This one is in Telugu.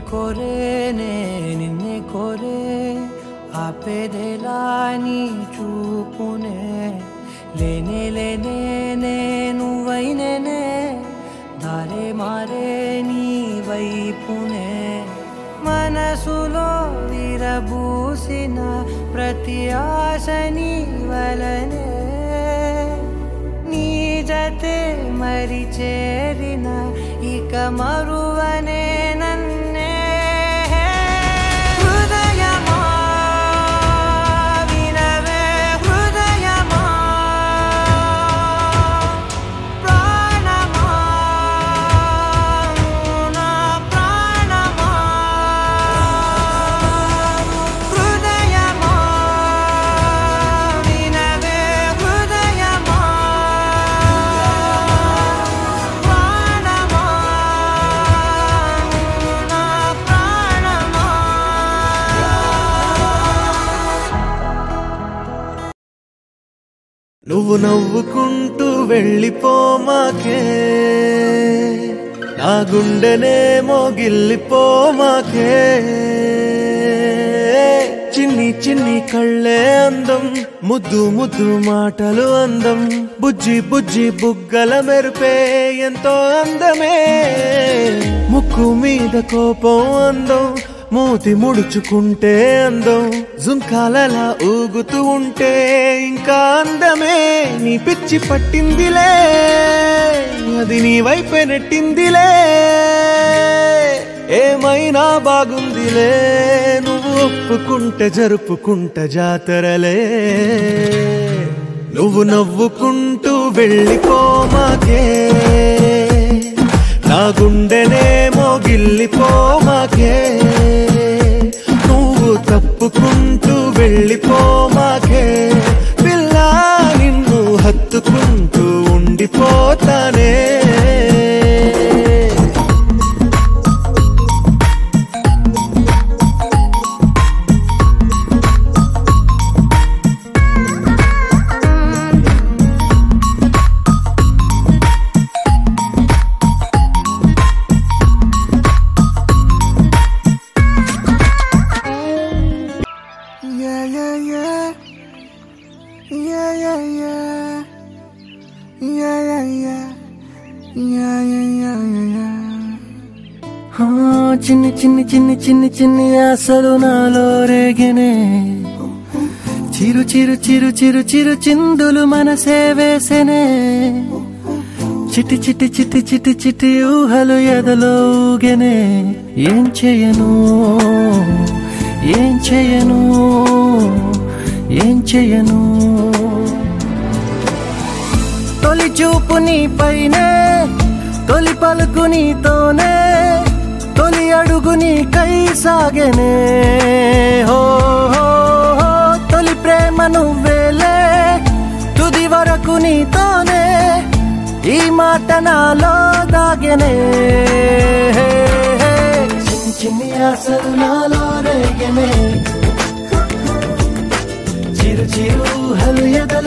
కోరేనే నిన్నే కోరే ఆపేదెలా నీ చూపునే లేనే లేనే నువ్వైనేనే దారే మారే నీ వైపునే మనసులో విరబూసిన ప్రతి ఆశ నీ వలనే నీ జతే మరి చేరిన ఇక మరువనే నన్నే హృదయమా వినవే హృదయమా ప్రాణమా నా ప్రాణమా హృదయమా వినవే హృదయమా ప్రాణమా నా ప్రాణమా. నువ్వు నవ్వుకుంటూ వెళ్ళిపోమాకే నా గుండెనేమో గిల్లిపోమాకే చిన్ని చిన్ని కళ్ళే అందం ముద్దు ముద్దు మాటలు అందం బుజ్జి బుజ్జి బుగ్గల మెరుపే ఎంతో అందమే ముక్కు మీద కోపం అందం మూతి ముడుచుకుంటే అందం జుంకాలలా ఊగుతూ ఉంటే ఇంకా అందమే నీ పిచ్చి పట్టిందిలే అది నీ వైపే నెట్టిందిలే ఏమైనా బాగుందిలే నువ్వు ఒప్పుకుంటే జరుపుకుంట జాతరలే నువ్వు నవ్వుకుంటూ వెళ్ళిపోమాకే నా గుండెనేమో గిల్లిపోమాకే నువ్వు తప్పుకుంటూ వెళ్ళిపోమాకే పిల్ల నిన్ను హత్తుకుంటూ ఉండిపోతానే చిన్ని చిన్ని చిన్ని చిన్ని చిన్ని ఆశలు నాలో రేగనే చిరు చిరు చిరు చిరు చిరు చిందులు మనసే వేసెనే చిటి చిటి చిటి చిటి చిటి ఊహలు ఎదలో ఊగెనే ఏం చేయను ఏం చేయను ఏం చేయను తొలి చూపు నీ పైనే తొలి పలుకు నీతోనే తొలి అడుగు నీకై సాగెనే హో హో హో తొలి ప్రేమ నువ్వేలే తుది వరకు నీతోనే ఈ మాట నాలో దాగెనే చిన్ని చిన్ని ఆశలు నాలో రేగెనే చిరు చిరు ఊహలు ఎదలో